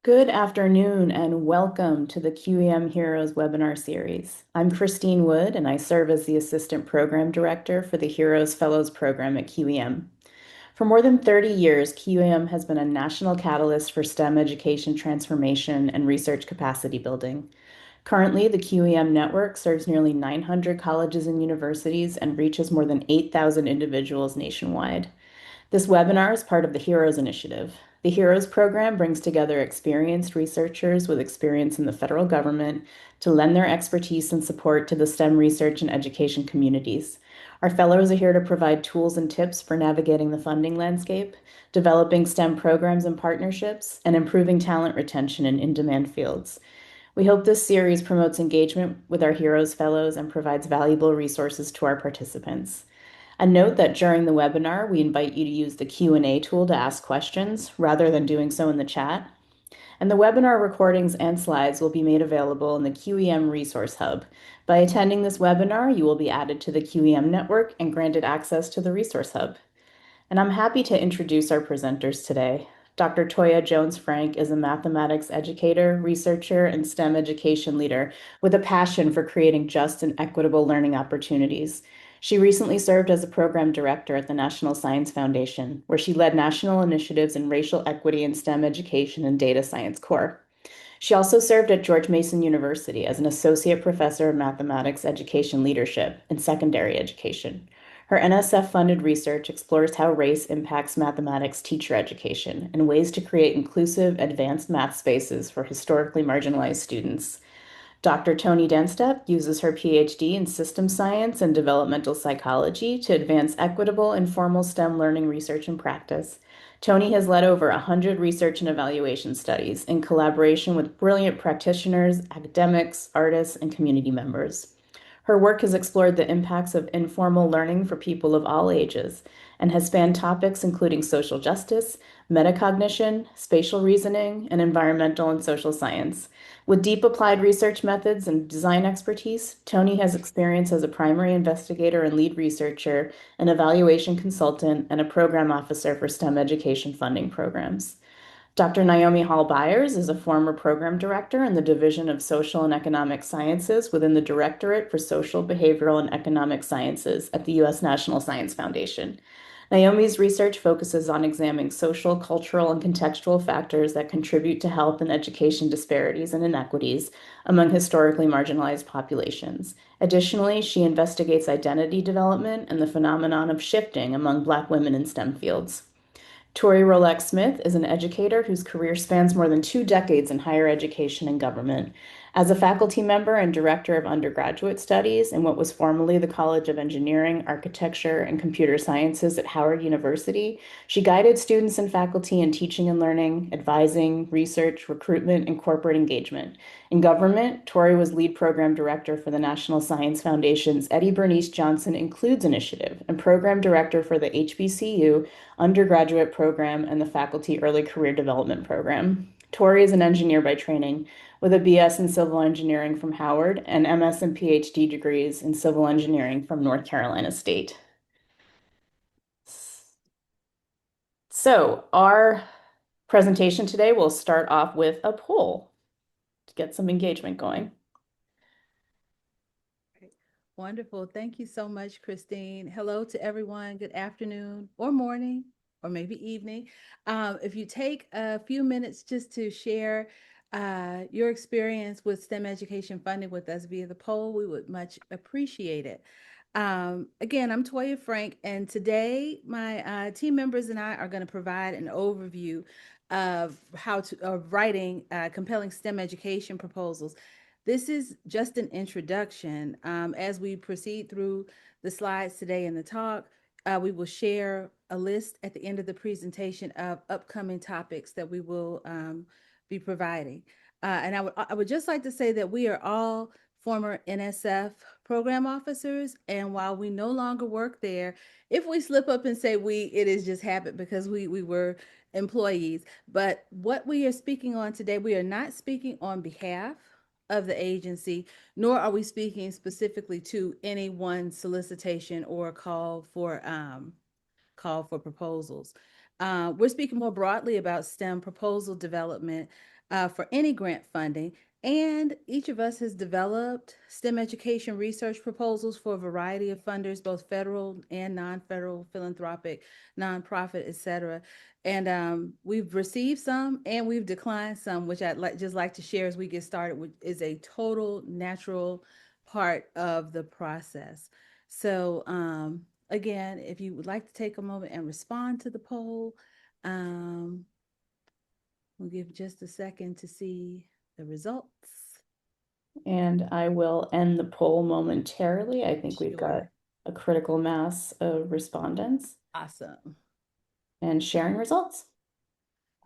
Good afternoon and welcome to the QEM Heroes webinar series. I'm Christine Wood and I serve as the Assistant Program Director for the Heroes Fellows Program at QEM. For more than 30 years, QEM has been a national catalyst for STEM education transformation and research capacity building. Currently, the QEM network serves nearly 900 colleges and universities and reaches more than 8,000 individuals nationwide. This webinar is part of the HEROES initiative. The HEROES program brings together experienced researchers with experience in the federal government to lend their expertise and support to the STEM research and education communities. Our fellows are here to provide tools and tips for navigating the funding landscape, developing STEM programs and partnerships, and improving talent retention in in-demand fields. We hope this series promotes engagement with our HEROES fellows and provides valuable resources to our participants. A note that during the webinar, we invite you to use the Q&A tool to ask questions rather than doing so in the chat. And the webinar recordings and slides will be made available in the QEM Resource Hub. By attending this webinar, you will be added to the QEM network and granted access to the Resource Hub. And I'm happy to introduce our presenters today. Dr. Toya Jones-Frank is a mathematics educator, researcher, and STEM education leader with a passion for creating just and equitable learning opportunities. She recently served as a program director at the National Science Foundation, where she led national initiatives in racial equity in STEM education and data science core. She also served at George Mason University as an associate professor of mathematics education leadership and secondary education. Her NSF-funded research explores how race impacts mathematics teacher education and ways to create inclusive, advanced math spaces for historically marginalized students. Dr. Toni Denstedt uses her PhD in systems science and developmental psychology to advance equitable, informal STEM learning research and practice. Toni has led over 100 research and evaluation studies in collaboration with brilliant practitioners, academics, artists, and community members. Her work has explored the impacts of informal learning for people of all ages and has spanned topics including social justice, metacognition, spatial reasoning, and environmental and social science. With deep applied research methods and design expertise, Toni has experience as a primary investigator and lead researcher, an evaluation consultant, and a program officer for STEM education funding programs. Dr. Naomi Hall Byers is a former program director in the Division of Social and Economic Sciences within the Directorate for Social, Behavioral, and Economic Sciences at the U.S. National Science Foundation. Naomi's research focuses on examining social, cultural, and contextual factors that contribute to health and education disparities and inequities among historically marginalized populations. Additionally, she investigates identity development and the phenomenon of shifting among Black women in STEM fields. Tori Rolex Smith is an educator whose career spans more than 2 decades in higher education and government. As a faculty member and director of undergraduate studies in what was formerly the College of Engineering, Architecture, and Computer Sciences at Howard University, she guided students and faculty in teaching and learning, advising, research, recruitment, and corporate engagement. In government, Tori was lead program director for the National Science Foundation's Eddie Bernice Johnson Includes initiative and program director for the HBCU undergraduate program and the faculty early career development program. Tori is an engineer by training with a BS in civil engineering from Howard and MS and PhD degrees in civil engineering from North Carolina State. So our presentation today will start off with a poll to get some engagement going. Wonderful. Thank you so much, Christine. Hello to everyone. Good afternoon or morning or maybe evening. If you take a few minutes just to share your experience with STEM education funding with us via the poll, we would much appreciate it. Again, I'm Toya Frank, and today my team members and I are going to provide an overview of of writing compelling STEM education proposals. This is just an introduction. As we proceed through the slides today in the talk, we will share a list at the end of the presentation of upcoming topics that we will be providing. And I would just like to say that we are all former NSF program officers, and while we no longer work there, if we slip up and say we, it is just habit because we were employees. But what we are speaking on today, we are not speaking on behalf of the agency, nor are we speaking specifically to any one solicitation or call for proposals. We're speaking more broadly about STEM proposal development for any grant funding. And each of us has developed STEM education research proposals for a variety of funders, both federal and non-federal, philanthropic, nonprofit, etc. And we've received some and we've declined some, which just like to share as we get started, which is a total natural part of the process. So again, if you would like to take a moment and respond to the poll, um, we'll give just a second to see the results. And I will end the poll momentarily. I think we've got Sure. a critical mass of respondents Awesome. and sharing results.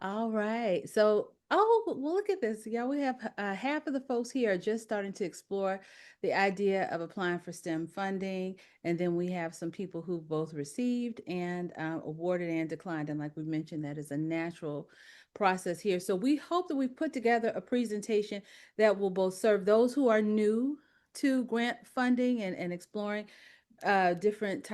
All right. So, oh, well, look at this. Yeah, we have half of the folks here are just starting to explore the idea of applying for STEM funding. And then we have some people who both received and awarded and declined. And like we mentioned, that is a natural process here. So we hope that we've put together a presentation that will both serve those who are new to grant funding and exploring different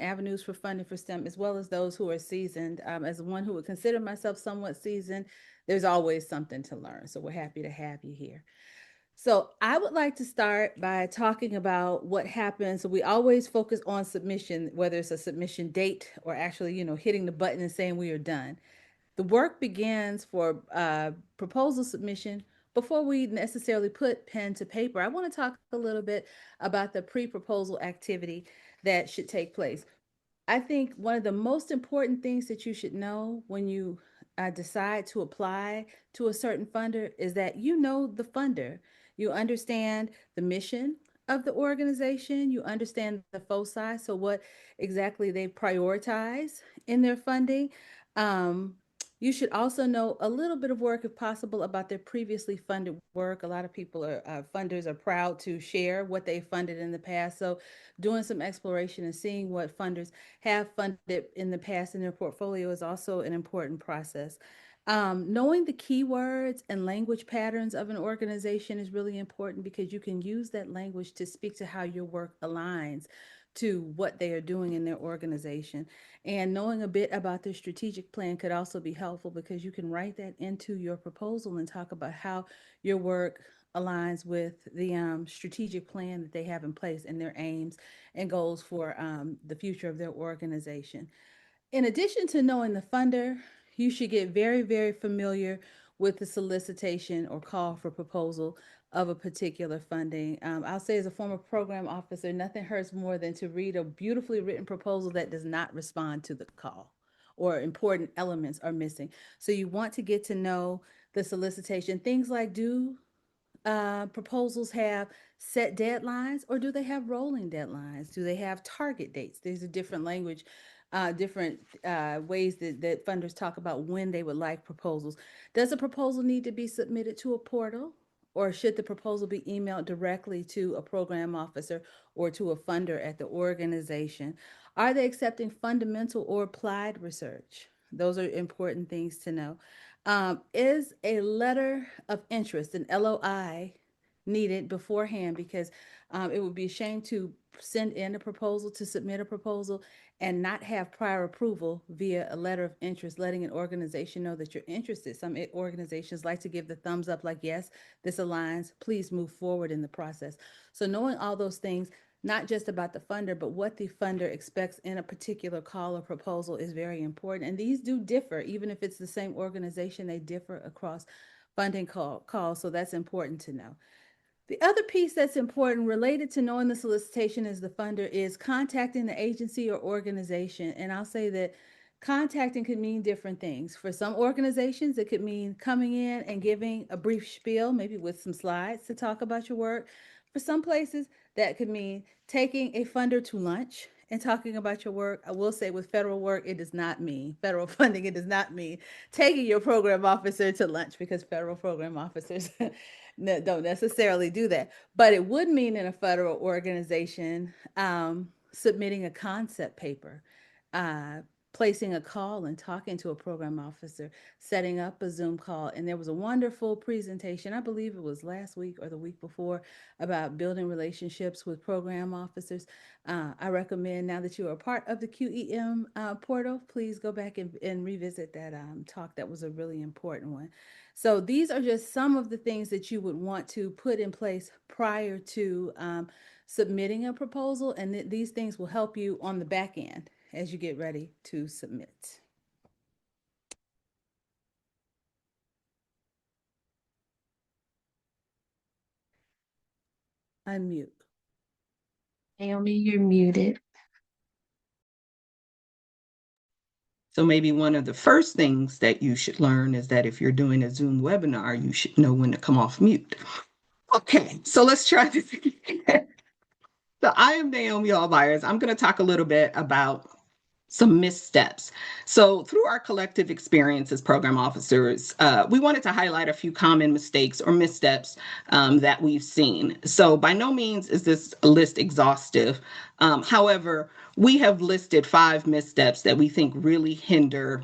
avenues for funding for STEM, as well as those who are seasoned. As one who would consider myself somewhat seasoned, there's always something to learn. So we're happy to have you here. So I would like to start by talking about what happens. So we always focus on submission, whether it's a submission date or actually, hitting the button and saying we are done. The work begins for proposal submission before we necessarily put pen to paper. I want to talk a little bit about the pre-proposal activity that should take place. I think one of the most important things that you should know when you decide to apply to a certain funder is that you know the funder. You understand the mission of the organization, you understand the foci, so what exactly they prioritize in their funding. Um, you should also know a little bit of work, if possible, about their previously funded work. A lot of people funders are proud to share what they funded in the past. So, doing some exploration and seeing what funders have funded in the past in their portfolio is also an important process. Knowing the keywords and language patterns of an organization is really important because you can use that language to speak to how your work aligns to what they are doing in their organization. And knowing a bit about their strategic plan could also be helpful because you can write that into your proposal and talk about how your work aligns with the strategic plan that they have in place and their aims and goals for the future of their organization. In addition to knowing the funder, you should get very, very familiar with the solicitation or call for proposal of a particular funding. I'll say, as a former program officer, nothing hurts more than to read a beautifully written proposal that does not respond to the call or important elements are missing. So you want to get to know the solicitation. Things like, do proposals have set deadlines or do they have rolling deadlines? Do they have target dates? These are different language, different ways that funders talk about when they would like proposals. Does a proposal need to be submitted to a portal? Or should the proposal be emailed directly to a program officer or to a funder at the organization? Are they accepting fundamental or applied research? Those are important things to know. Is a letter of interest, an LOI, needed beforehand? Because it would be a shame to send in a proposal, to submit a proposal, and not have prior approval via a letter of interest, letting an organization know that you're interested. Some organizations like to give the thumbs up, like, yes, this aligns, please move forward in the process. So, knowing all those things, not just about the funder, but what the funder expects in a particular call or proposal is very important. And these do differ, even if it's the same organization, they differ across funding calls. So that's important to know. The other piece that's important related to knowing the solicitation as the funder is contacting the agency or organization. And I'll say that contacting could mean different things. For some organizations, it could mean coming in and giving a brief spiel, maybe with some slides to talk about your work. For some places, that could mean taking a funder to lunch and talking about your work. I will say, with federal work, it does not mean federal funding. It does not mean taking your program officer to lunch, because federal program officers don't necessarily do that. But it would mean in a federal organization submitting a concept paper, uh, placing a call and talking to a program officer, setting up a Zoom call. And there was a wonderful presentation, I believe it was last week or the week before, about building relationships with program officers. I recommend, now that you are a part of the QEM portal, please go back and revisit that talk. That was a really important one. So these are just some of the things that you would want to put in place prior to submitting a proposal, and these things will help you on the back end as you get ready to submit. Unmute. Naomi, you're muted. So maybe one of the first things that you should learn is that if you're doing a Zoom webinar, you should know when to come off mute. Okay, so let's try this again. So I am Naomi Allbyers. I'm going to talk a little bit about some missteps. So through our collective experience as program officers, we wanted to highlight a few common mistakes or missteps that we've seen. So by no means is this list exhaustive. However, we have listed 5 missteps that we think really hinder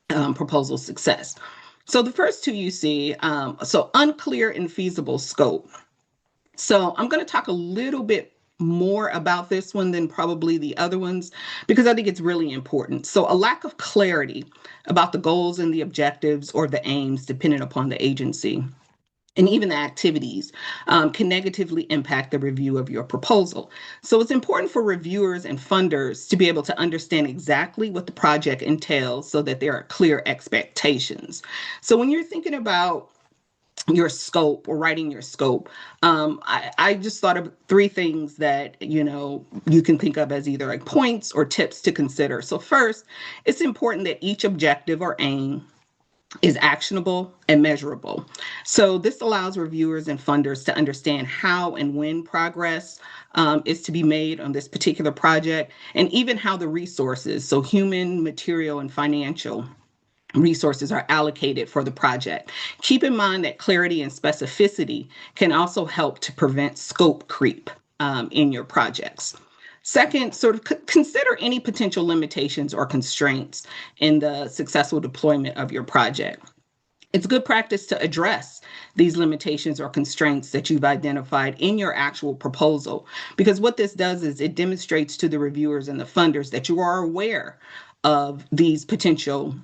proposal success. So the first 2 you see, so unclear and feasible scope. So I'm going to talk a little bit more about this one than probably the other ones, because I think it's really important. So a lack of clarity about the goals and the objectives or the aims, depending upon the agency, and even the activities, can negatively impact the review of your proposal. So it's important for reviewers and funders to be able to understand exactly what the project entails so that there are clear expectations. So when you're thinking about your scope or writing your scope, I just thought of 3 things that you can think of as either like points or tips to consider. So first, it's important that each objective or aim is actionable and measurable. So this allows reviewers and funders to understand how and when progress is to be made on this particular project, and even how the resources, so human, material, and financial resources, are allocated for the project. Keep in mind that clarity and specificity can also help to prevent scope creep in your projects. Second, sort of consider any potential limitations or constraints in the successful deployment of your project. It's good practice to address these limitations or constraints that you've identified in your actual proposal, because what this does is it demonstrates to the reviewers and the funders that you are aware of these potential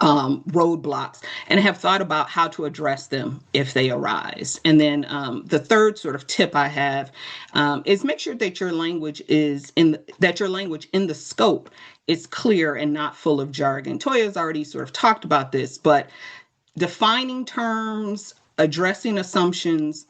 roadblocks and have thought about how to address them if they arise. And then the third sort of tip I have is make sure that your language in the scope is clear and not full of jargon. Toya's already sort of talked about this, but defining terms, addressing assumptions,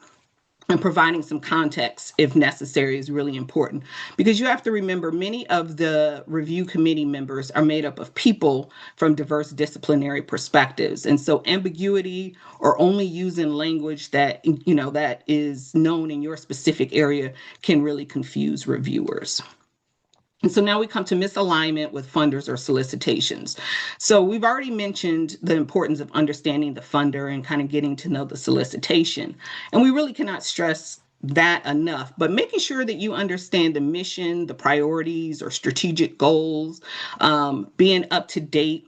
and providing some context if necessary is really important, because you have to remember many of the review committee members are made up of people from diverse disciplinary perspectives. And so ambiguity or only using language that is known in your specific area can really confuse reviewers. And so now we come to misalignment with funders or solicitations. So we've already mentioned the importance of understanding the funder and kind of getting to know the solicitation. And we really cannot stress that enough, but making sure that you understand the mission, the priorities or strategic goals, being up to date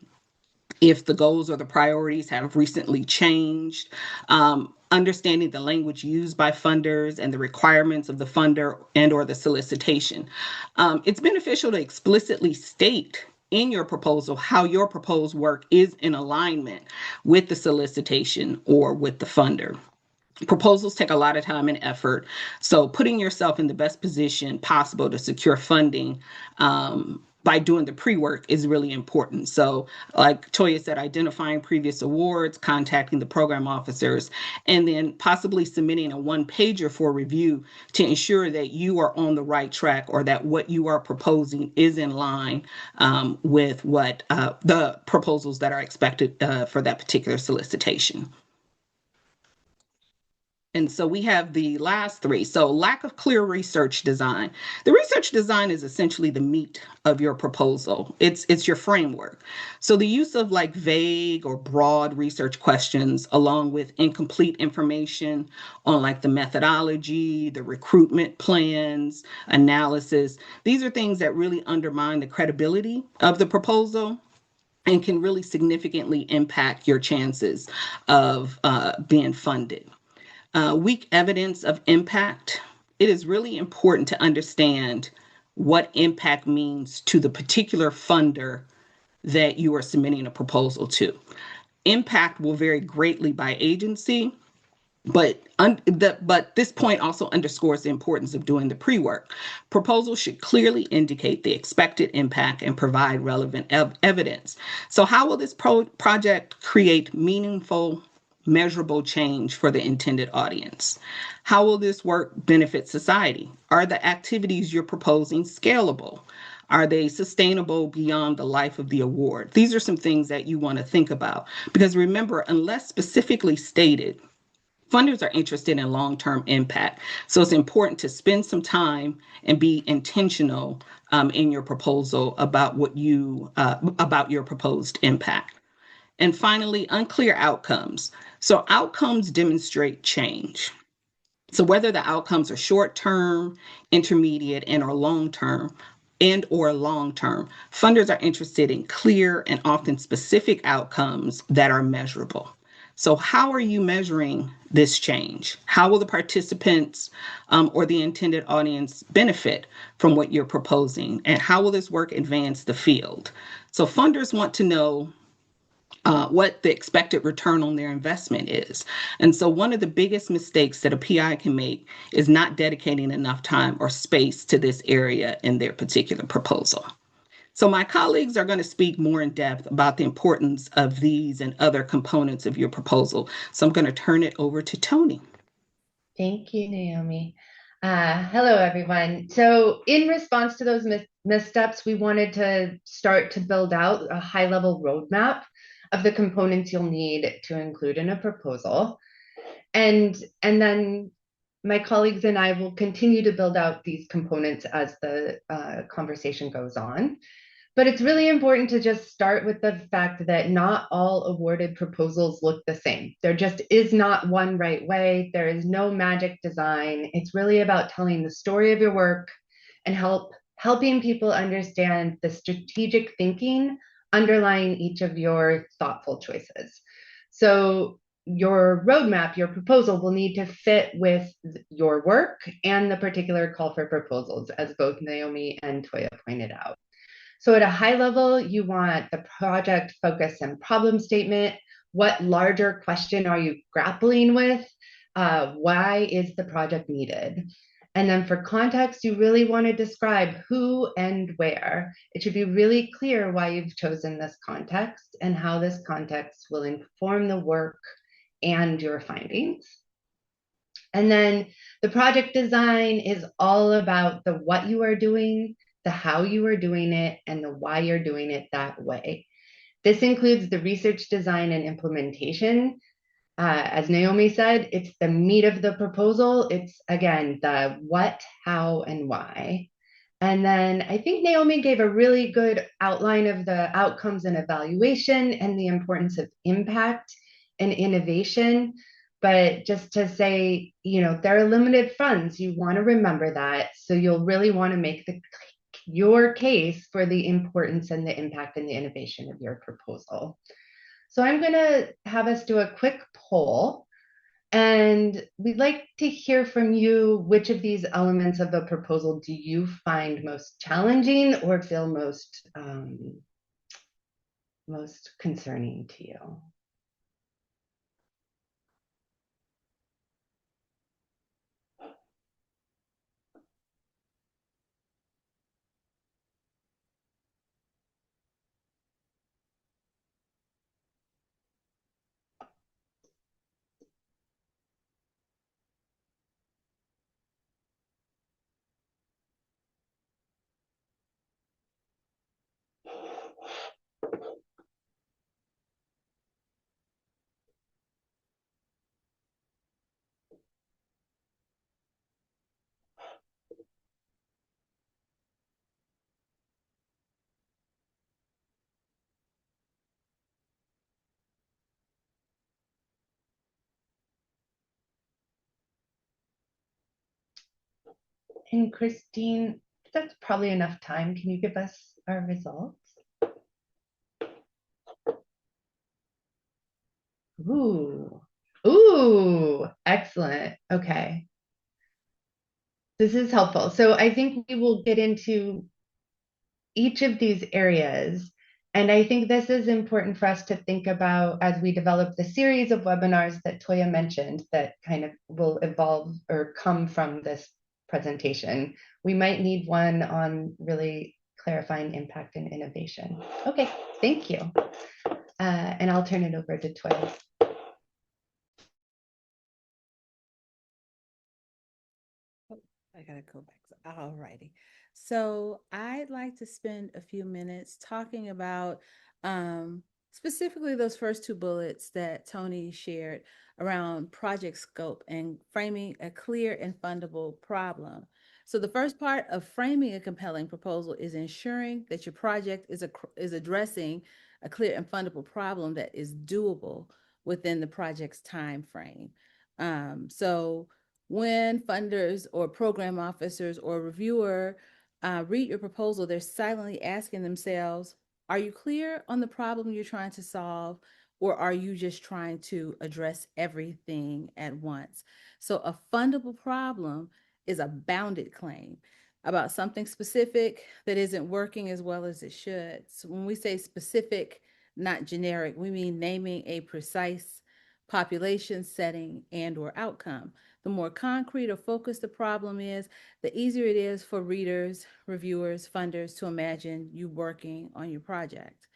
if the goals or the priorities have recently changed, understanding the language used by funders and the requirements of the funder and or the solicitation. It's beneficial to explicitly state in your proposal how your proposed work is in alignment with the solicitation or with the funder. Proposals take a lot of time and effort, so putting yourself in the best position possible to secure funding by doing the pre-work is really important. So like Toya said, identifying previous awards, contacting the program officers, and then possibly submitting a 1-pager for review to ensure that you are on the right track, or that what you are proposing is in line with what the proposals that are expected for that particular solicitation. And so we have the last three. So lack of clear research design. The research design is essentially the meat of your proposal. It's your framework. So the use of like vague or broad research questions along with incomplete information on like the methodology, the recruitment plans, analysis. These are things that really undermine the credibility of the proposal and can really significantly impact your chances of being funded. Weak evidence of impact. It is really important to understand what impact means to the particular funder that you are submitting a proposal to. Impact will vary greatly by agency, but this point also underscores the importance of doing the pre-work. Proposals should clearly indicate the expected impact and provide relevant evidence. So how will this project create meaningful, measurable change for the intended audience? How will this work benefit society? Are the activities you're proposing scalable? Are they sustainable beyond the life of the award? These are some things that you want to think about because remember, unless specifically stated, funders are interested in long-term impact. So it's important to spend some time and be intentional in your proposal about about your proposed impact. And finally, unclear outcomes. So outcomes demonstrate change. So whether the outcomes are short-term, intermediate, and or long-term, funders are interested in clear and often specific outcomes that are measurable. So how are you measuring this change? How will the participants or the intended audience benefit from what you're proposing? And how will this work advance the field? So funders want to know what the expected return on their investment is. And so one of the biggest mistakes that a PI can make is not dedicating enough time or space to this area in their particular proposal. So my colleagues are going to speak more in depth about the importance of these and other components of your proposal. So I'm going to turn it over to Tony. Thank you, Naomi. Hello, everyone. So in response to those missteps, we wanted to start to build out a high-level roadmap of the components you'll need to include in a proposal. And then my colleagues and I will continue to build out these components as the conversation goes on. But it's really important to just start with the fact that not all awarded proposals look the same. There just is not one right way. There is no magic design. It's really about telling the story of your work and helping people understand the strategic thinking underlying each of your thoughtful choices. So your roadmap, your proposal will need to fit with your work and the particular call for proposals, as both Naomi and Toya pointed out. So at a high level, you want the project focus and problem statement. What larger question are you grappling with? Why is the project needed? And then for context, you really want to describe who and where. It should be really clear why you've chosen this context and how this context will inform the work and your findings. And then the project design is all about the what you are doing, the how you are doing it, and the why you're doing it that way. This includes the research design and implementation. As Naomi said, it's the meat of the proposal. It's, again, the what, how, and why. And then I think Naomi gave a really good outline of the outcomes and evaluation and the importance of impact and innovation. But just to say, there are limited funds. You want to remember that. So you'll really want to make your case for the importance and the impact and the innovation of your proposal. So I'm going to have us do a quick poll. And we'd like to hear from you, which of these elements of a proposal do you find most challenging or feel most concerning to you? And Christine, that's probably enough time. Can you give us our results? Ooh, excellent. Okay. This is helpful. So I think we will get into each of these areas. And I think this is important for us to think about as we develop the series of webinars that Toya mentioned that kind of will evolve or come from this presentation. We might need one on really clarifying impact and innovation. Okay, thank you. And I'll turn it over to Toya. I gotta go back. All righty. So I'd like to spend a few minutes talking about specifically those first two bullets that Tony shared around project scope and framing a clear and fundable problem. So the first part of framing a compelling proposal is ensuring that your project is addressing a clear and fundable problem that is doable within the project's time frame. So when funders or program officers or reviewer read your proposal, they're silently asking themselves, are you clear on the problem you're trying to solve, or are you just trying to address everything at once? So a fundable problem is a bounded claim about something specific that isn't working as well as it should. So when we say specific, not generic, we mean naming a precise population, setting, and or outcome. The more concrete or focused the problem is, the easier it is for readers, reviewers, funders to imagine you working on your project.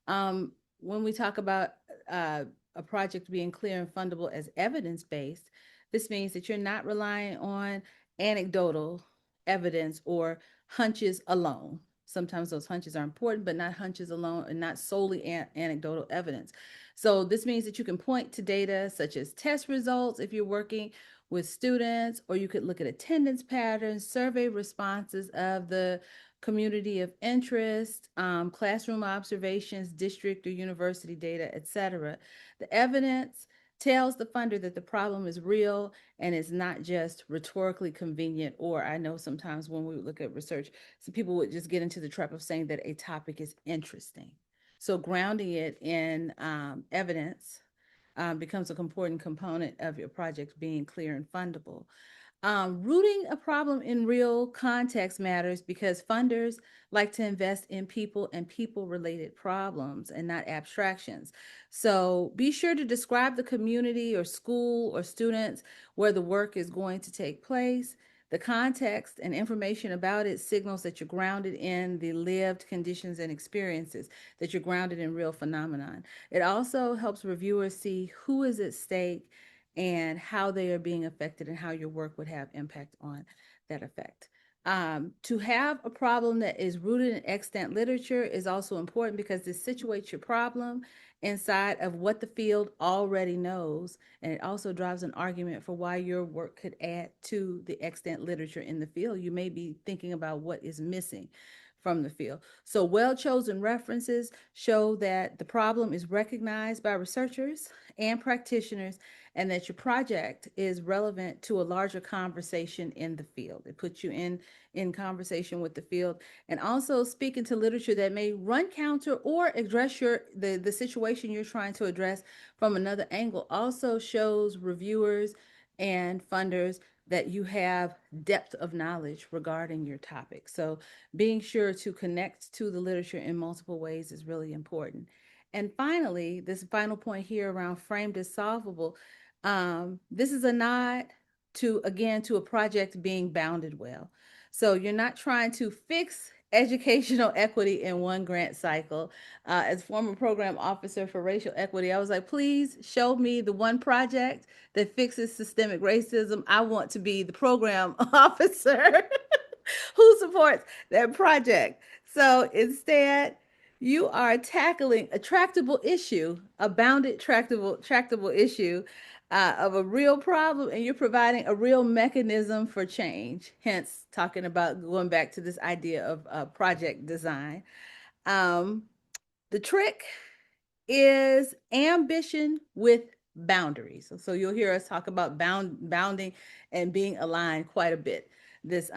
When we talk about a project being clear and fundable as evidence-based, this means that you're not relying on anecdotal evidence or hunches alone. Sometimes those hunches are important, but not hunches alone and not solely anecdotal evidence. So this means that you can point to data such as test results if you're working with students, or you could look at attendance patterns, survey responses of the community of interest, classroom observations, district or university data, etc. The evidence tells the funder that the problem is real and is not just rhetorically convenient, or I know sometimes when we look at research, some people would just get into the trap of saying that a topic is interesting. So grounding it in evidence becomes an important component of your project being clear and fundable. Rooting a problem in real context matters because funders like to invest in people and people related problems and not abstractions. So be sure to describe the community or school or students where the work is going to take place. The context and information about it signals that you're grounded in the lived conditions and experiences, that you're grounded in real phenomenon. It also helps reviewers see who is at stake and how they are being affected and how your work would have impact on that effect. To have a problem that is rooted in extant literature is also important because this situates your problem inside of what the field already knows, and it also drives an argument for why your work could add to the extant literature in the field. You may be thinking about what is missing from the field. So well-chosen references show that the problem is recognized by researchers and practitioners, and that your project is relevant to a larger conversation in the field. It puts you in conversation with the field, and also speaking to literature that may run counter or address the situation you're trying to address from another angle also shows reviewers and funders that you have depth of knowledge regarding your topic. So being sure to connect to the literature in multiple ways is really important. And finally, this final point here around framed as solvable, this is a nod to, again, to a project being bounded well. So you're not trying to fix educational equity in one grant cycle. As former program officer for racial equity, I was like, please show me the one project that fixes systemic racism. I want to be the program officer who supports that project. So instead, you are tackling a tractable issue, a bounded tractable issue of a real problem, and you're providing a real mechanism for change. Hence, talking about going back to this idea of project design. Um, the trick is ambition with boundaries. So you'll hear us talk about bounding and being aligned quite a bit. this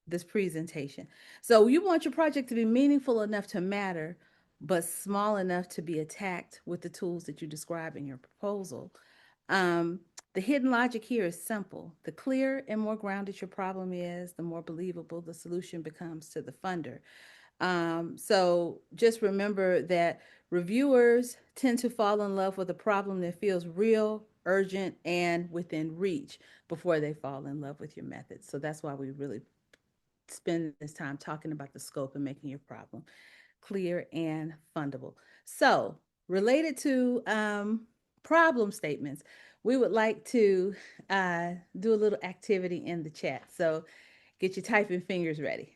this presentation. So you want your project to be meaningful enough to matter, but small enough to be attacked with the tools that you describe in your proposal. Um, the hidden logic here is simple. The clearer and more grounded your problem is, the more believable the solution becomes to the funder. So just remember that reviewers tend to fall in love with a problem that feels real, urgent, and within reach before they fall in love with your method. So that's why we really spend this time talking about the scope and making your problem clear and fundable. So, related to problem statements, we would like to do a little activity in the chat. So, get your typing fingers ready.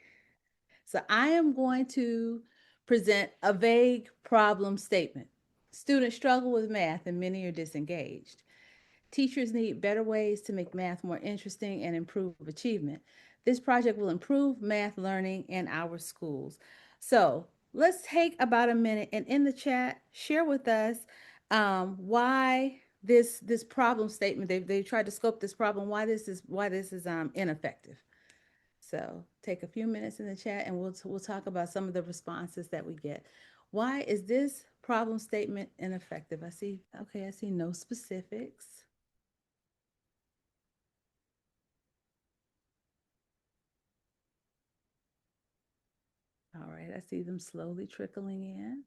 So, I am going to present a vague problem statement. Students struggle with math and many are disengaged. Teachers need better ways to make math more interesting and improve achievement. This project will improve math learning in our schools. So let's take about a minute and in the chat, share with us why this problem statement, they tried to scope this problem, why this is ineffective. So take a few minutes in the chat and we'll talk about some of the responses that we get. Why is this problem statement ineffective? I see no specifics. All right, I see them slowly trickling in.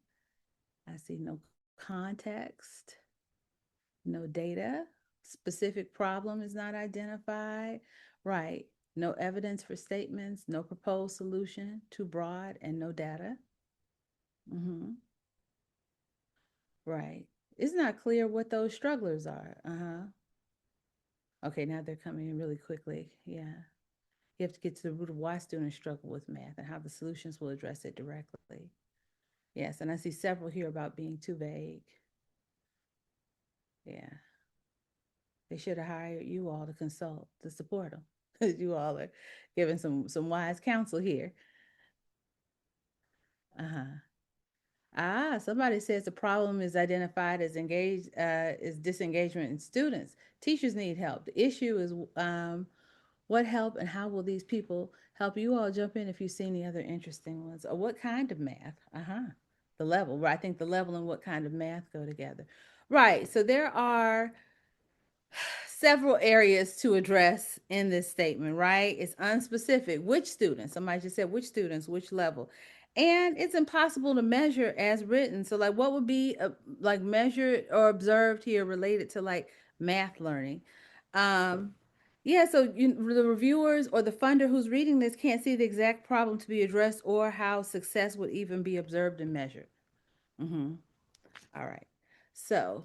I see no context, no data, specific problem is not identified. Right, no evidence for statements, no proposed solution, too broad, and no data. Right, it's not clear what those strugglers are. Okay, now they're coming in really quickly. Yeah. You have to get to the root of why students struggle with math and how the solutions will address it directly. Yes, and I see several here about being too vague. Yeah. They should have hired you all to consult, to support them. Because you all are giving some wise counsel here. Somebody says the problem is identified as is disengagement in students. Teachers need help. The issue is what help and how will these people help? You all jump in if you see any other interesting ones. Or what kind of math? The level, right? I think the level and what kind of math go together. Right. So there are several areas to address in this statement, right? It's unspecific. Which students? Somebody just said which students, which level. And it's impossible to measure as written. So like what would be like measured or observed here related to like math learning? Yeah, so the reviewers or the funder who's reading this can't see the exact problem to be addressed or how success would even be observed and measured. All right. So,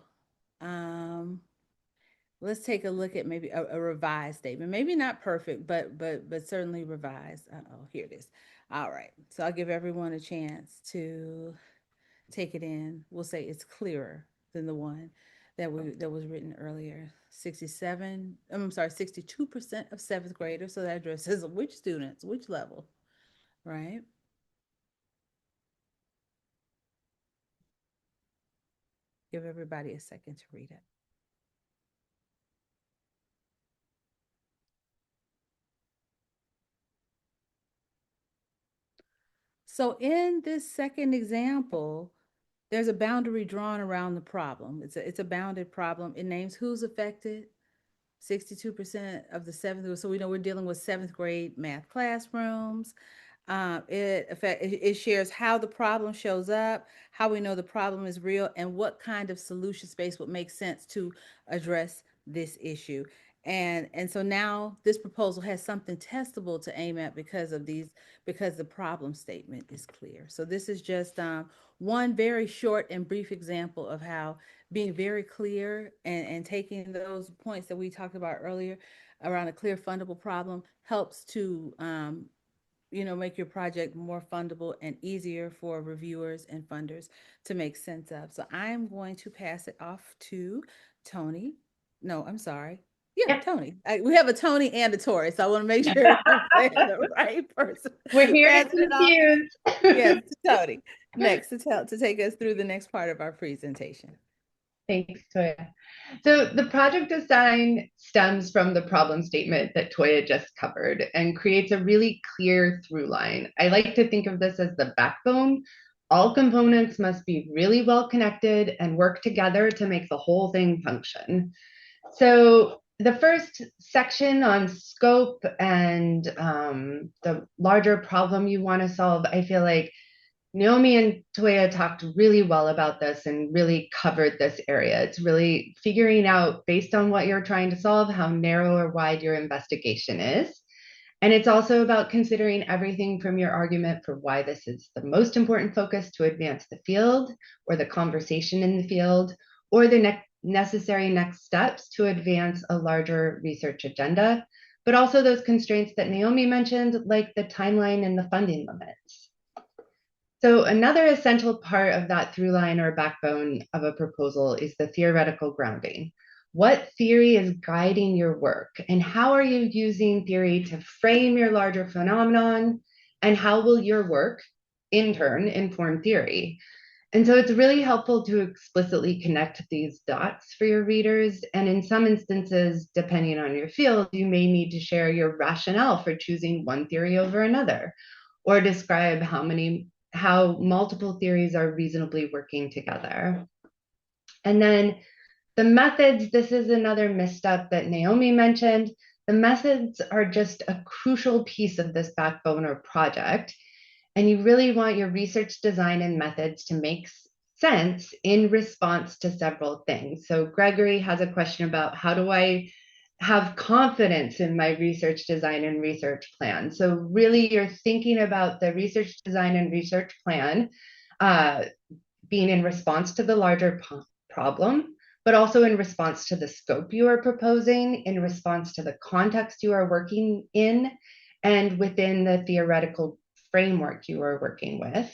let's take a look at maybe a revised statement. Maybe not perfect, but certainly revised. Here it is. All right. So I'll give everyone a chance to take it in. We'll say it's clearer than the one that was written earlier. 62% of seventh graders. So that addresses which students, which level, right? Give everybody a second to read it. So in this second example, there's a boundary drawn around the problem. It's a bounded problem. It names who's affected, 62% of the seventh grade. So we know we're dealing with seventh grade math classrooms. It shares how the problem shows up, how we know the problem is real, and what kind of solution space would make sense to address this issue. And so now this proposal has something testable to aim at because the problem statement is clear. So this is just one very short and brief example of how being very clear and taking those points that we talked about earlier around a clear fundable problem helps to make your project more fundable and easier for reviewers and funders to make sense of. So I'm going to pass it off to Tony. No, I'm sorry. Yeah, Tony. We have a Tony and a Tori, so I want to make sure I'm saying the right person. We're here to confuse. Yes, to Tony. Next to take us through the next part of our presentation. Thanks, Toya. So the project design stems from the problem statement that Toya just covered and creates a really clear through line. I like to think of this as the backbone. All components must be really well connected and work together to make the whole thing function. So the first section on scope and the larger problem you want to solve, I feel like Naomi and Toya talked really well about this and really covered this area. It's really figuring out, based on what you're trying to solve, how narrow or wide your investigation is. And it's also about considering everything from your argument for why this is the most important focus to advance the field or the conversation in the field, or the necessary next steps to advance a larger research agenda, but also those constraints that Naomi mentioned, like the timeline and the funding limits. So another essential part of that through line or backbone of a proposal is the theoretical grounding. What theory is guiding your work, and how are you using theory to frame your larger phenomenon, and how will your work in turn inform theory? And so it's really helpful to explicitly connect these dots for your readers. And in some instances, depending on your field, you may need to share your rationale for choosing one theory over another, or describe how multiple theories are reasonably working together. And then the methods, this is another misstep that Naomi mentioned. The methods are just a crucial piece of this backbone or project. And you really want your research design and methods to make sense in response to several things. So Gregory has a question about, how do I have confidence in my research design and research plan? So really you're thinking about the research design and research plan being in response to the larger problem, but also in response to the scope you are proposing, in response to the context you are working in, and within the theoretical framework you are working with.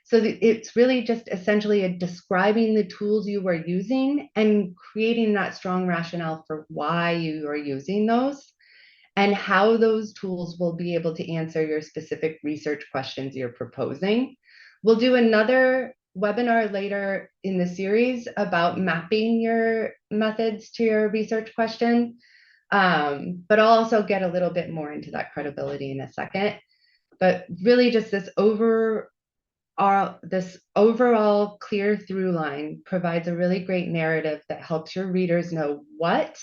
So it's really just essentially describing the tools you are using and creating that strong rationale for why you are using those and how those tools will be able to answer your specific research questions you're proposing. We'll do another webinar later in the series about mapping your methods to your research question. But I'll also get a little bit more into that credibility in a second. But really just this overall clear through line provides a really great narrative that helps your readers know what,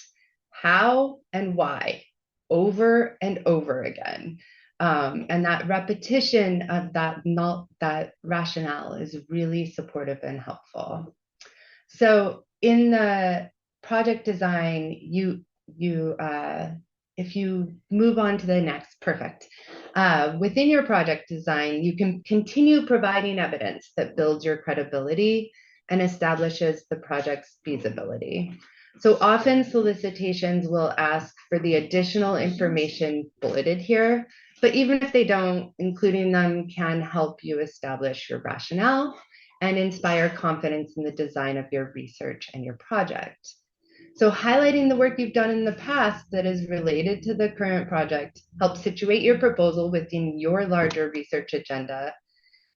how, and why over and over again. And that repetition of that rationale is really supportive and helpful. So in the project design, if you move on to the next, perfect. Within your project design, you can continue providing evidence that builds your credibility and establishes the project's feasibility. So often solicitations will ask for the additional information bulleted here, but even if they don't, including them can help you establish your rationale and inspire confidence in the design of your research and your project. So highlighting the work you've done in the past that is related to the current project helps situate your proposal within your larger research agenda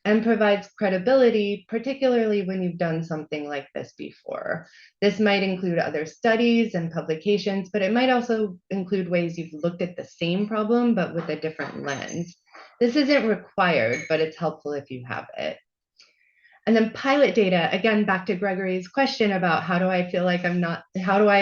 and provides credibility, particularly when you've done something like this before. This might include other studies and publications, but it might also include ways you've looked at the same problem, but with a different lens. This isn't required, but it's helpful if you have it. And then pilot data, again, back to Gregory's question about how do I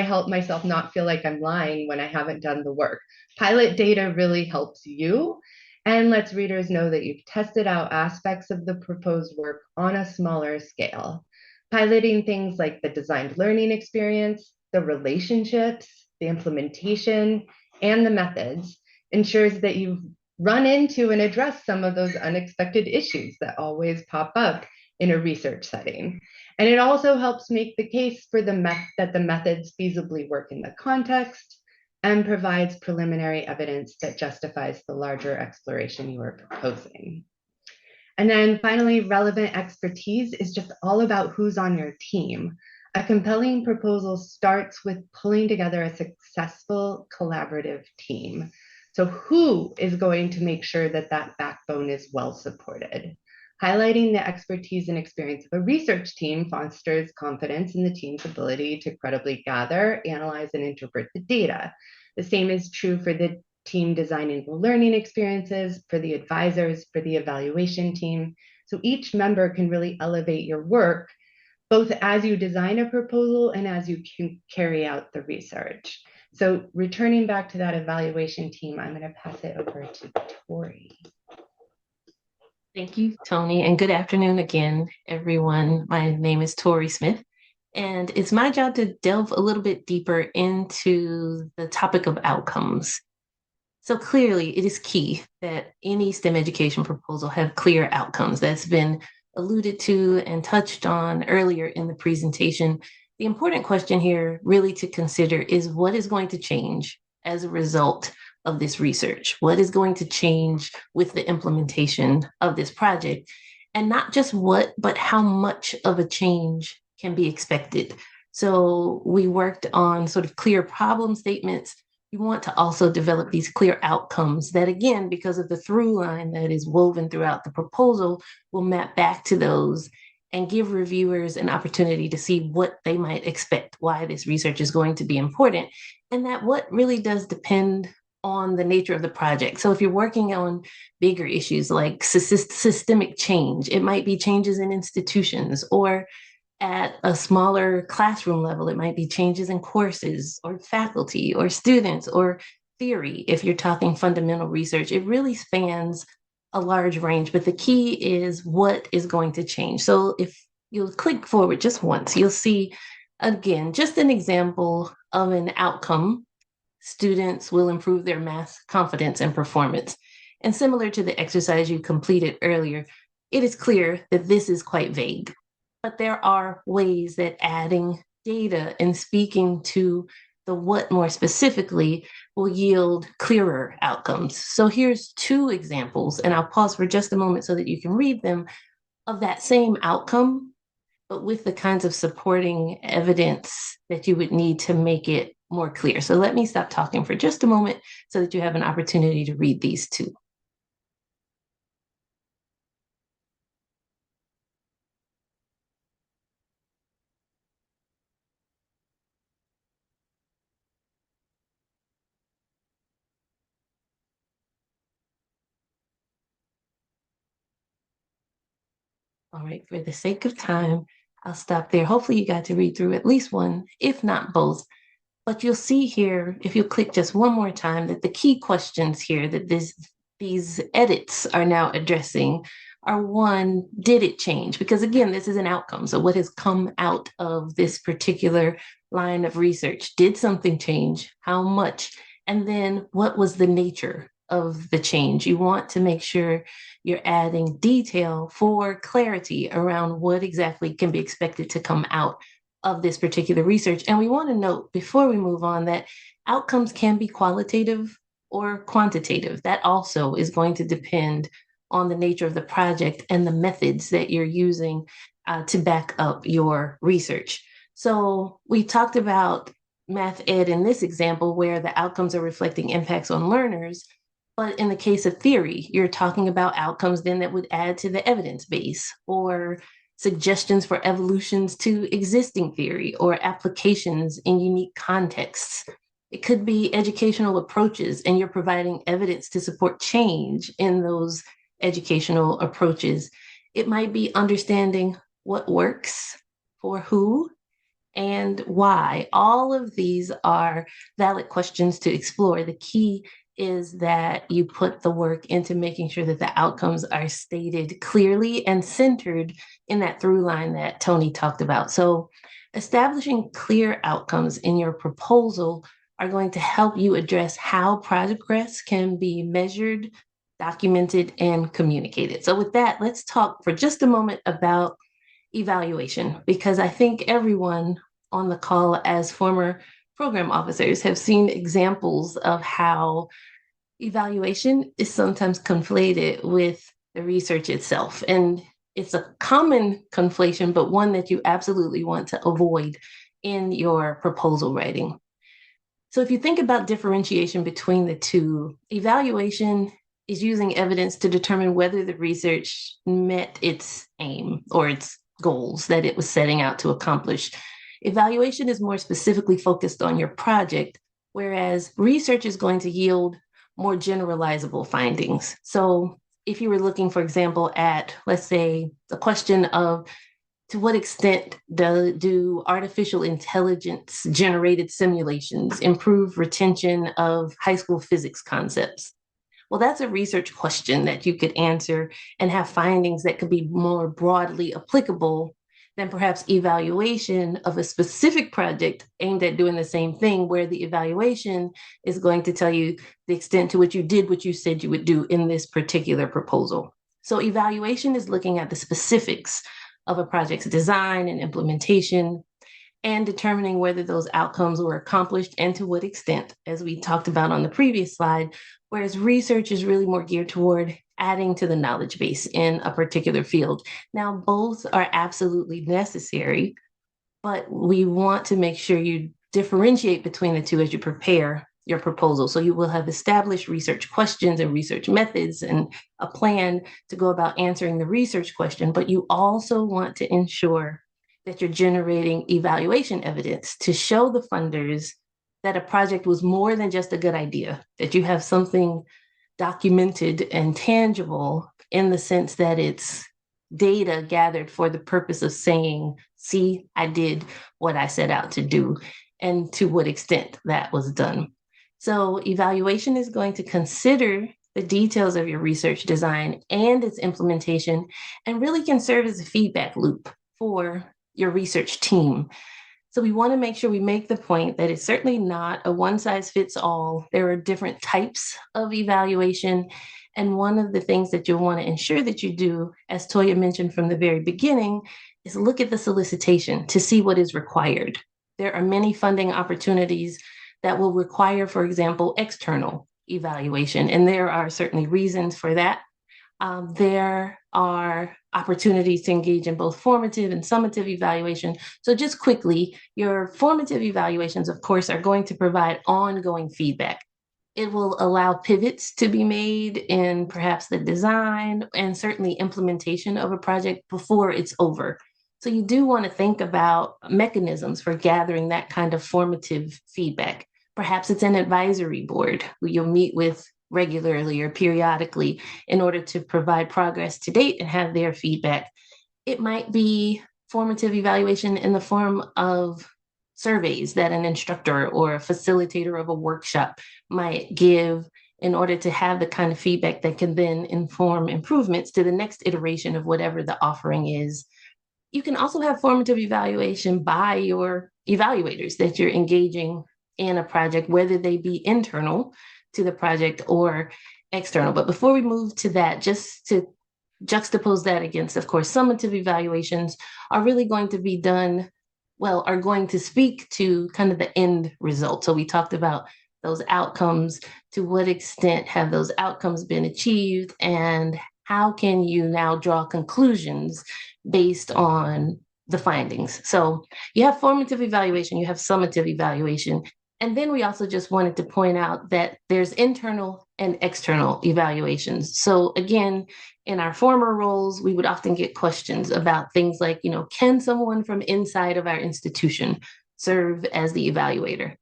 help myself not feel like I'm lying when I haven't done the work? Pilot data really helps you and lets readers know that you've tested out aspects of the proposed work on a smaller scale. Piloting things like the designed learning experience, the relationships, the implementation, and the methods ensures that you've run into and addressed some of those unexpected issues that always pop up in a research setting. And it also helps make the case for that the methods feasibly work in the context and provides preliminary evidence that justifies the larger exploration you are proposing. And then finally, relevant expertise is just all about who's on your team. A compelling proposal starts with pulling together a successful collaborative team. So who is going to make sure that that backbone is well supported? Highlighting the expertise and experience of a research team fosters confidence in the team's ability to credibly gather, analyze, and interpret the data. The same is true for the team designing the learning experiences, for the advisors, for the evaluation team. So each member can really elevate your work, both as you design a proposal and as you can carry out the research. So returning back to that evaluation team, I'm going to pass it over to Tori. Thank you, Tony, and good afternoon again, everyone. My name is Tori Smith, and it's my job to delve a little bit deeper into the topic of outcomes. So clearly, it is key that any STEM education proposal have clear outcomes. That's been alluded to and touched on earlier in the presentation. The important question here really to consider is what is going to change as a result of this research? What is going to change with the implementation of this project? And not just what, but how much of a change can be expected. So we worked on sort of clear problem statements. You want to also develop these clear outcomes that, again, because of the through line that is woven throughout the proposal, will map back to those and give reviewers an opportunity to see what they might expect, why this research is going to be important, and that what really does depend on the nature of the project. So if you're working on bigger issues like systemic change, it might be changes in institutions, or at a smaller classroom level, it might be changes in courses or faculty or students or theory. If you're talking fundamental research, it really spans a large range, but the key is what is going to change. So if you'll click forward just once, you'll see, again, just an example of an outcome. Students will improve their math confidence and performance. And similar to the exercise you completed earlier, it is clear that this is quite vague, but there are ways that adding data and speaking to the what more specifically will yield clearer outcomes. So here's two examples, and I'll pause for just a moment so that you can read them, of that same outcome, but with the kinds of supporting evidence that you would need to make it more clear. So let me stop talking for just a moment so that you have an opportunity to read these two. All right, for the sake of time, I'll stop there. Hopefully you got to read through at least one, if not both. But you'll see here, if you click just one more time, that the key questions here that these edits are now addressing are: one, did it change? Because again, this is an outcome. So what has come out of this particular line of research? Did something change? How much? And then what was the nature of the change? You want to make sure you're adding detail for clarity around what exactly can be expected to come out of this particular research. And we want to note before we move on that outcomes can be qualitative or quantitative. That also is going to depend on the nature of the project and the methods that you're using to back up your research. So we talked about math ed in this example where the outcomes are reflecting impacts on learners. But in the case of theory, you're talking about outcomes then that would add to the evidence base, or suggestions for evolutions to existing theory, or applications in unique contexts. It could be educational approaches, and you're providing evidence to support change in those educational approaches. It might be understanding what works for who and why. All of these are valid questions to explore. The key is that you put the work into making sure that the outcomes are stated clearly and centered in that through line that Tony talked about. So establishing clear outcomes in your proposal are going to help you address how progress can be measured, documented, and communicated. So with that, let's talk for just a moment about evaluation, because I think everyone on the call as former program officers have seen examples of how evaluation is sometimes conflated with the research itself. And it's a common conflation, but one that you absolutely want to avoid in your proposal writing. So if you think about differentiation between the two, evaluation is using evidence to determine whether the research met its aim or its goals that it was setting out to accomplish. Evaluation is more specifically focused on your project, whereas research is going to yield more generalizable findings. So if you were looking, for example, at, let's say, the question of to what extent do artificial intelligence generated simulations improve retention of high school physics concepts? Well, that's a research question that you could answer and have findings that could be more broadly applicable than perhaps evaluation of a specific project aimed at doing the same thing, where the evaluation is going to tell you the extent to which you did what you said you would do in this particular proposal. So evaluation is looking at the specifics of a project's design and implementation and determining whether those outcomes were accomplished and to what extent, as we talked about on the previous slide, whereas research is really more geared toward adding to the knowledge base in a particular field. Now, both are absolutely necessary, but we want to make sure you differentiate between the two as you prepare your proposal. So you will have established research questions and research methods and a plan to go about answering the research question, but you also want to ensure that you're generating evaluation evidence to show the funders that a project was more than just a good idea, that you have something documented and tangible in the sense that it's data gathered for the purpose of saying, see, I did what I set out to do, and to what extent that was done. So evaluation is going to consider the details of your research design and its implementation, and really can serve as a feedback loop for your research team. So we want to make sure we make the point that it's certainly not a one size fits all. There are different types of evaluation. And one of the things that you'll want to ensure that you do, as Toya mentioned from the very beginning, is look at the solicitation to see what is required. There are many funding opportunities that will require, for example, external evaluation. And there are certainly reasons for that. There are opportunities to engage in both formative and summative evaluation. So just quickly, your formative evaluations, of course, are going to provide ongoing feedback. It will allow pivots to be made in perhaps the design and certainly implementation of a project before it's over. So you do want to think about mechanisms for gathering that kind of formative feedback. Perhaps it's an advisory board who you'll meet with regularly or periodically in order to provide progress to date and have their feedback. It might be formative evaluation in the form of surveys that an instructor or a facilitator of a workshop might give in order to have the kind of feedback that can then inform improvements to the next iteration of whatever the offering is. You can also have formative evaluation by your evaluators that you're engaging in a project, whether they be internal to the project or external. But before we move to that, just to juxtapose that against, of course, summative evaluations are really going to be done, well, are going to speak to kind of the end result. So we talked about those outcomes, to what extent have those outcomes been achieved, and how can you now draw conclusions based on the findings. So you have formative evaluation, you have summative evaluation. And then we also just wanted to point out that there's internal and external evaluations. So again, in our former roles, we would often get questions about things like, can someone from inside of our institution serve as the evaluator?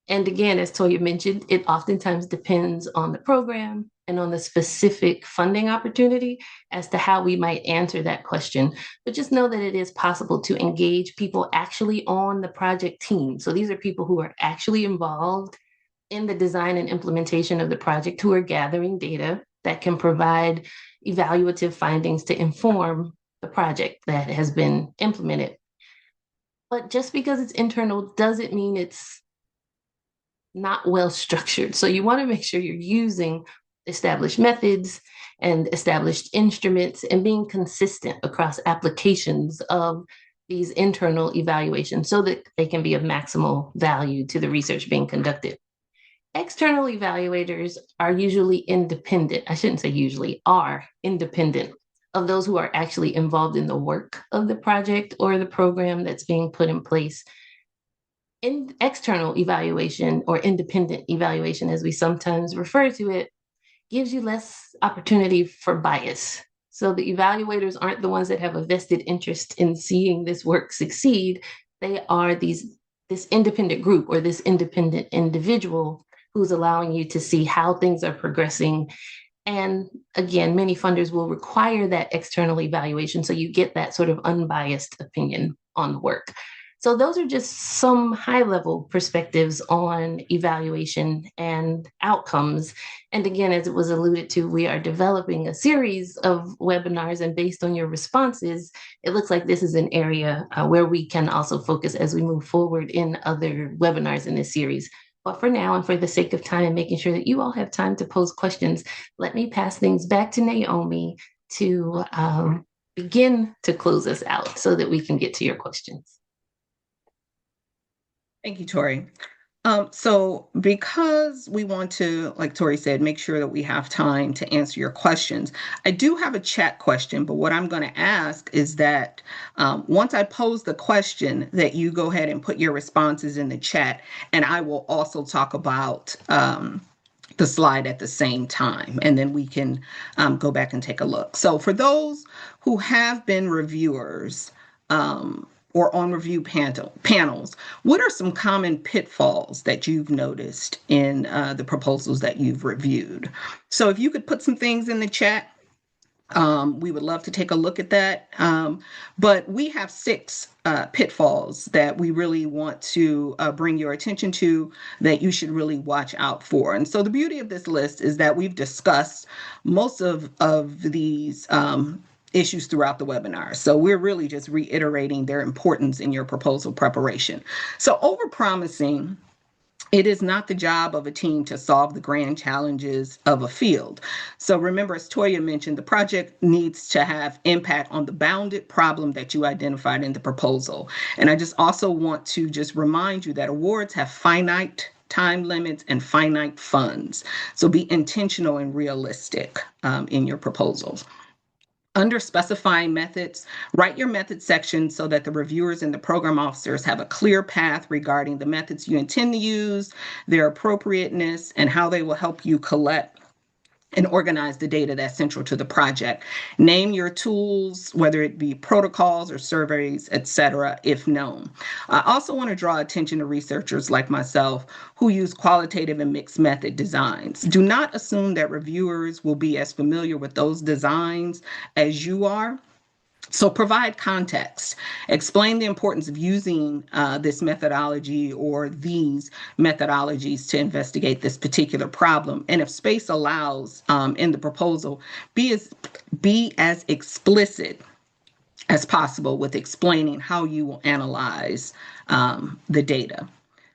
And again, as Toya mentioned, it oftentimes depends on the program and on the specific funding opportunity as to how we might answer that question. But just know that it is possible to engage people actually on the project team. So these are people who are actually involved in the design and implementation of the project, who are gathering data that can provide evaluative findings to inform the project that has been implemented. But just because it's internal doesn't mean it's not well structured. So you want to make sure you're using established methods and established instruments and being consistent across applications of these internal evaluations so that they can be of maximal value to the research being conducted. External evaluators are usually independent. I shouldn't say usually, are independent of those who are actually involved in the work of the project or the program that's being put in place. In external evaluation, or independent evaluation, as we sometimes refer to it, gives you less opportunity for bias. So the evaluators aren't the ones that have a vested interest in seeing this work succeed. They are this independent group or this independent individual who's allowing you to see how things are progressing. And again, many funders will require that external evaluation so you get that sort of unbiased opinion on the work. So those are just some high-level perspectives on evaluation and outcomes. And again, as it was alluded to, we are developing a series of webinars, and based on your responses, it looks like this is an area where we can also focus as we move forward in other webinars in this series. But for now, and for the sake of time and making sure that you all have time to pose questions, let me pass things back to Naomi to begin to close us out so that we can get to your questions. Thank you, Tori. So because we want to, like Tori said, make sure that we have time to answer your questions, I do have a chat question, but what I'm going to ask is that once I pose the question, that you go ahead and put your responses in the chat, and I will also talk about the slide at the same time, and then we can go back and take a look. So for those who have been reviewers, or on review panels, what are some common pitfalls that you've noticed in the proposals that you've reviewed? So if you could put some things in the chat, we would love to take a look at that. But we have 6 pitfalls that we really want to bring your attention to, that you should really watch out for. And so the beauty of this list is that we've discussed most of these issues throughout the webinar. So we're really just reiterating their importance in your proposal preparation. So overpromising, it is not the job of a team to solve the grand challenges of a field. So remember, as Toya mentioned, the project needs to have impact on the bounded problem that you identified in the proposal. And I just also want to just remind you that awards have finite time limits and finite funds. So be intentional and realistic in your proposals. Under specifying methods, write your method section so that the reviewers and the program officers have a clear path regarding the methods you intend to use, their appropriateness, and how they will help you collect and organize the data that's central to the project. Name your tools, whether it be protocols or surveys, etc., if known. I also want to draw attention to researchers like myself who use qualitative and mixed method designs. Do not assume that reviewers will be as familiar with those designs as you are. So provide context. Explain the importance of using this methodology or these methodologies to investigate this particular problem. And if space allows in the proposal, be as explicit as possible with explaining how you will analyze the data.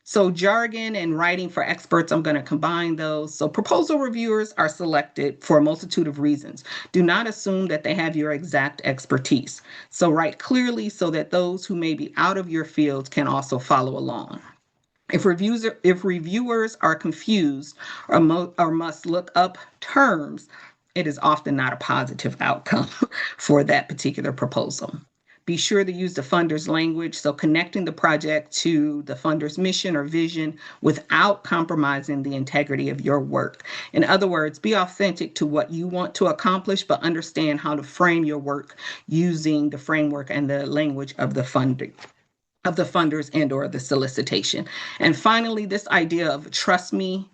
So jargon and writing for experts, I'm going to combine those. So proposal reviewers are selected for a multitude of reasons. Do not assume that they have your exact expertise. So write clearly so that those who may be out of your field can also follow along. If reviewers are confused or must look up terms, it is often not a positive outcome for that particular proposal. Be sure to use the funder's language, so connecting the project to the funder's mission or vision without compromising the integrity of your work. In other words, be authentic to what you want to accomplish, but understand how to frame your work using the framework and the language of the funders and or the solicitation. And finally, this idea of trust me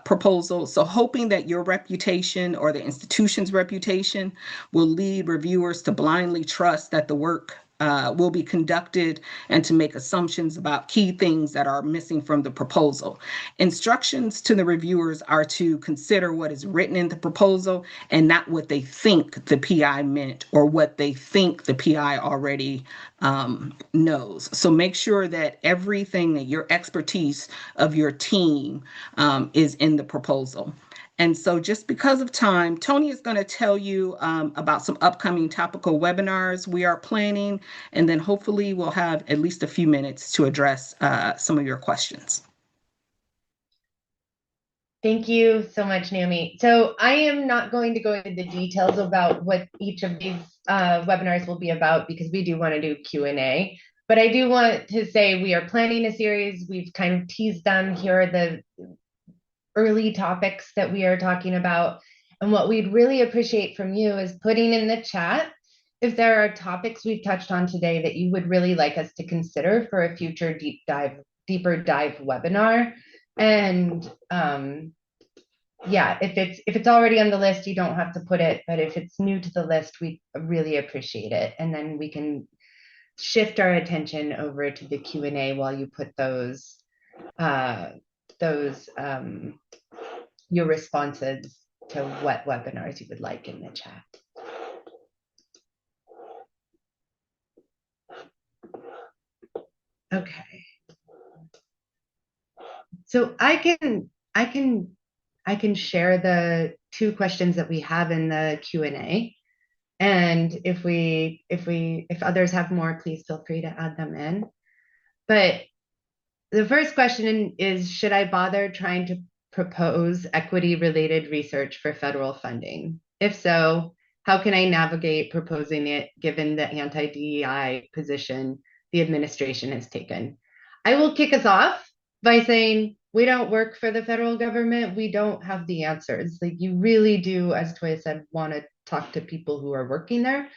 proposal. So hoping that your reputation or the institution's reputation will lead reviewers to blindly trust that the work will be conducted and to make assumptions about key things that are missing from the proposal. Instructions to the reviewers are to consider what is written in the proposal and not what they think the PI meant or what they think the PI already knows. So make sure that everything that your expertise of your team is in the proposal. And so just because of time, Tony is going to tell you about some upcoming topical webinars we are planning, and then hopefully we'll have at least a few minutes to address some of your questions. Thank you so much, Naomi. So I am not going to go into the details about what each of these webinars will be about, because we do want to do Q&A. But I do want to say we are planning a series. We've kind of teased them. Here are the early topics that we are talking about. And what we'd really appreciate from you is putting in the chat if there are topics we've touched on today that you would really like us to consider for a future deeper dive webinar. And yeah, if it's already on the list, you don't have to put it, but if it's new to the list, we really appreciate it. And then we can shift our attention over to the Q&A while you put your responses to what webinars you would like in the chat. Okay. So I can share the 2 questions that we have in the Q&A. And if others have more, please feel free to add them in. But the first question is, should I bother trying to propose equity-related research for federal funding? If so, how can I navigate proposing it given the anti-DEI position the administration has taken? I will kick us off by saying, we don't work for the federal government. We don't have the answers. Like, you really do, as Toya said, want to talk to people who are working there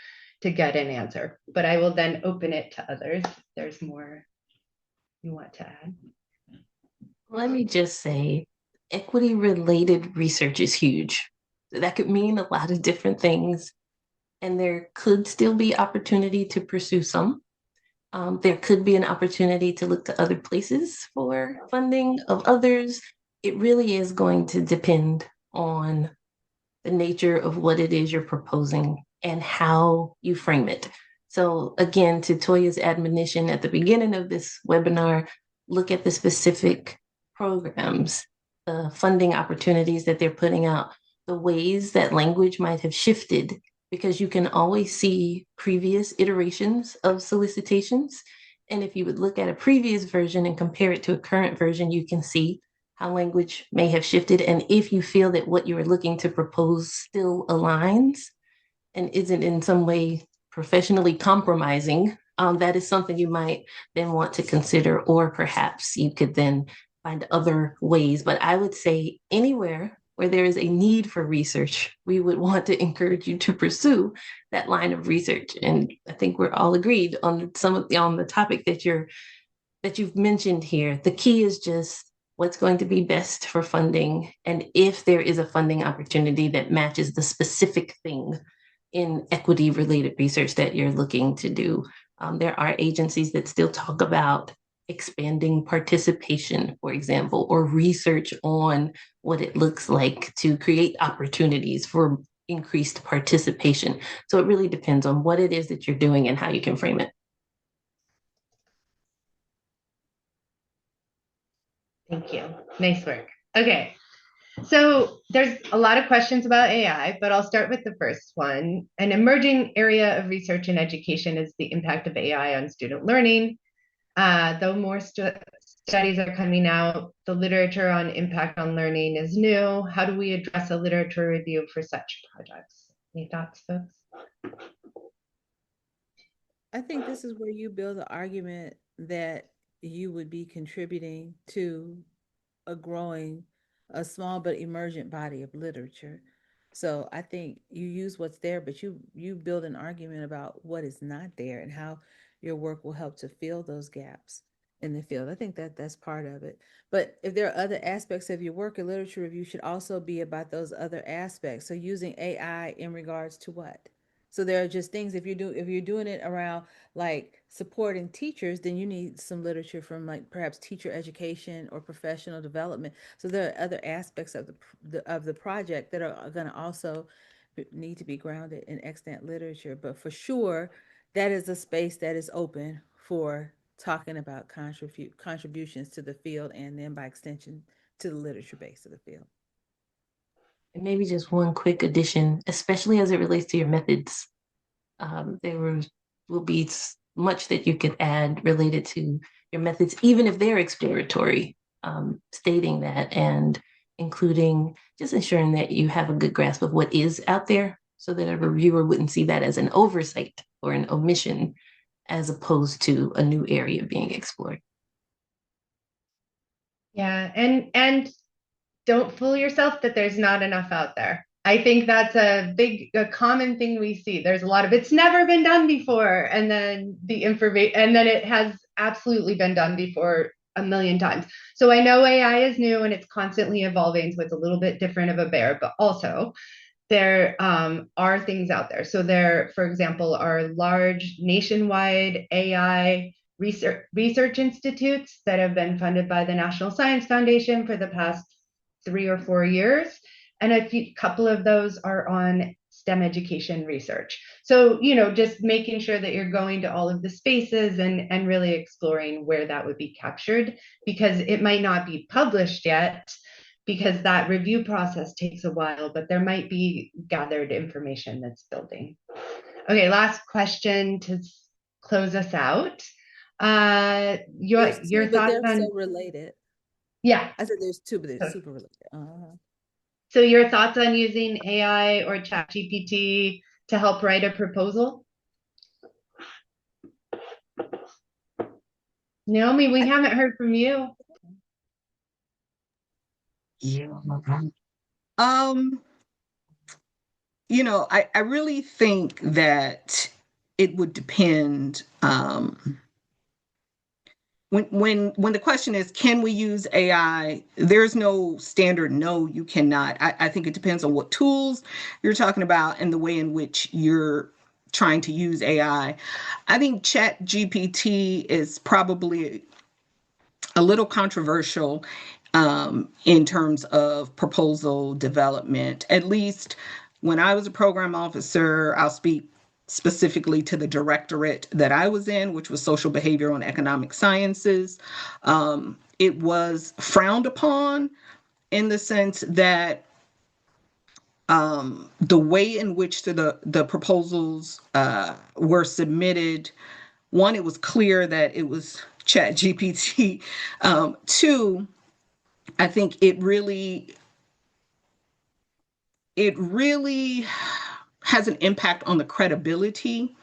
to get an answer. But I will then open it to others if there's more you want to add. Let me just say, equity-related research is huge. That could mean a lot of different things, and there could still be opportunity to pursue some. There could be an opportunity to look to other places for funding of others. It really is going to depend on the nature of what it is you're proposing and how you frame it. So again, to Toya's admonition at the beginning of this webinar, look at the specific programs, the funding opportunities that they're putting out, the ways that language might have shifted, because you can always see previous iterations of solicitations. And if you would look at a previous version and compare it to a current version, you can see how language may have shifted. And if you feel that what you are looking to propose still aligns and isn't in some way professionally compromising, that is something you might then want to consider, or perhaps you could then find other ways. But I would say anywhere where there is a need for research, we would want to encourage you to pursue that line of research. And I think we're all agreed on on the topic that you've mentioned here. The key is just what's going to be best for funding, and if there is a funding opportunity that matches the specific thing in equity related research that you're looking to do. There are agencies that still talk about expanding participation, for example, or research on what it looks like to create opportunities for increased participation. So it really depends on what it is that you're doing and how you can frame it. Thank you. Nice work. Okay. So there's a lot of questions about AI, but I'll start with the first one. An emerging area of research and education is the impact of AI on student learning. Though more studies are coming out, the literature on impact on learning is new. How do we address a literature review for such projects? Any thoughts, folks? I think this is where you build the argument that you would be contributing to a small but emergent body of literature. So I think you use what's there, but you build an argument about what is not there and how your work will help to fill those gaps in the field. I think that that's part of it. But if there are other aspects of your work, a literature review should also be about those other aspects. So using AI in regards to what? So there are just things, if you're doing it around like supporting teachers, then you need some literature from like perhaps teacher education or professional development. So there are other aspects of the project that are going to also need to be grounded in extant literature. But for sure, that is a space that is open for talking about contributions to the field, and then by extension to the literature base of the field. And maybe just one quick addition, especially as it relates to your methods. Will be much that you could add related to your methods, even if they're exploratory, stating that and including just ensuring that you have a good grasp of what is out there so that a reviewer wouldn't see that as an oversight or an omission as opposed to a new area being explored. Yeah, and don't fool yourself that there's not enough out there. I think that's a common thing we see. There's a lot of it's never been done before, and then the information, and then it has absolutely been done before a million times. So I know AI is new and it's constantly evolving, so it's a little bit different of a bear, but also there are things out there. So there, for example, are large nationwide AI research institutes that have been funded by the National Science Foundation for the past 3 or 4 years. And couple of those are on STEM education research. So, just making sure that you're going to all of the spaces and really exploring where that would be captured, because it might not be published yet, because that review process takes a while, but there might be gathered information that's building. Okay, last question to close us out. Your but thoughts they're on, so related. yeah. I said there's two, but they're super related. So your thoughts on using AI or ChatGPT to help write a proposal? Naomi, we haven't heard from you. Yeah. I really think that it would depend. When the question is, can we use AI? There's no standard. No, you cannot. I think it depends on what tools you're talking about and the way in which you're trying to use AI. I think Chat GPT is probably a little controversial in terms of proposal development. At least when I was a program officer, I'll speak specifically to the directorate that I was in, which was social behavioral and economic sciences. It was frowned upon in the sense that the way in which the proposals were submitted, one, it was clear that it was Chat GPT. Two, I think it really has an impact on the credibility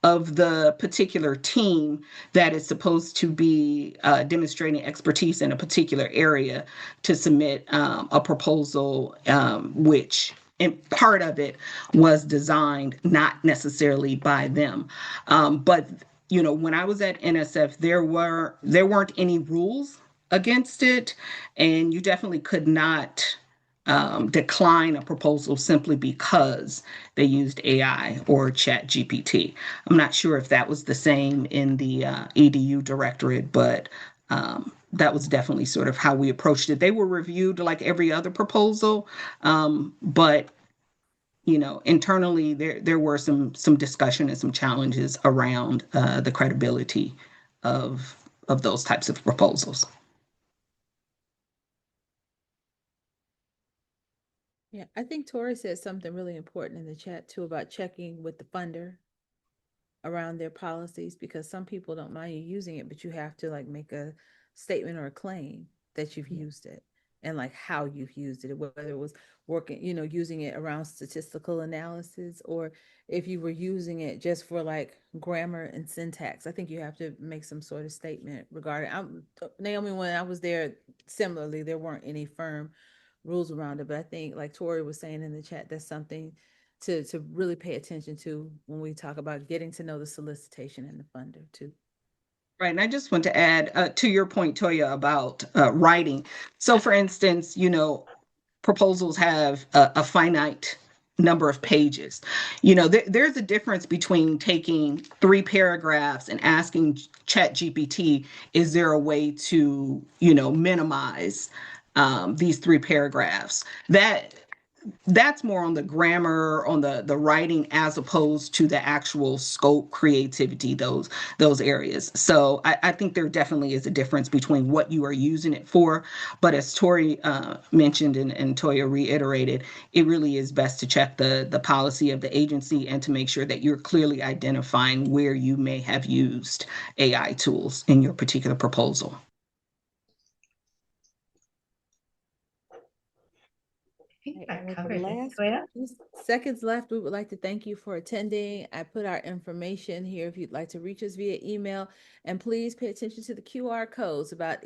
of the particular team that is supposed to be demonstrating expertise in a particular area to submit a proposal, which in part of it was designed not necessarily by them. But when I was at NSF, there weren't any rules against it, and you definitely could not decline a proposal simply because they used AI or Chat GPT. I'm not sure if that was the same in the EDU directorate, but that was definitely sort of how we approached it. They were reviewed like every other proposal, but internally there were some discussion and some challenges around the credibility of those types of proposals. Yeah, I think Tori said something really important in the chat too about checking with the funder around their policies, because some people don't mind you using it, but you have to like make a statement or a claim that you've used it and like how you've used it, whether it was working, using it around statistical analysis, or if you were using it just for like grammar and syntax. I think you have to make some sort of statement regarding Naomi, when I was there, similarly, there weren't any firm rules around it, but I think like Tori was saying in the chat, that's something to really pay attention to when we talk about getting to know the solicitation and the funder too. Right. And I just want to add to your point, Toya, about writing. So, for instance, proposals have a finite number of pages. There's a difference between taking 3 paragraphs and asking ChatGPT, is there a way to, minimize these 3 paragraphs? That's more on the grammar, on the writing, as opposed to the actual scope, creativity, those areas. So I think there definitely is a difference between what you are using it for. But as Tori mentioned and Toya reiterated, it really is best to check the policy of the agency and to make sure that you're clearly identifying where you may have used AI tools in your particular proposal. That With the last few seconds left, we would like to thank you for attending. I put our information here if you'd like to reach us via email, and please pay attention to the QR codes about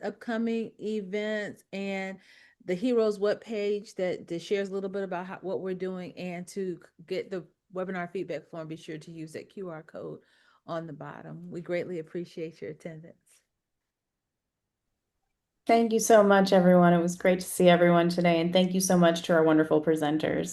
upcoming events, and the Heroes webpage that shares a little bit about what we're doing, and to get the webinar feedback form, be sure to use that QR code on the bottom. We greatly appreciate your attendance. Thank you so much, everyone. It was great to see everyone today, and thank you so much to our wonderful presenters.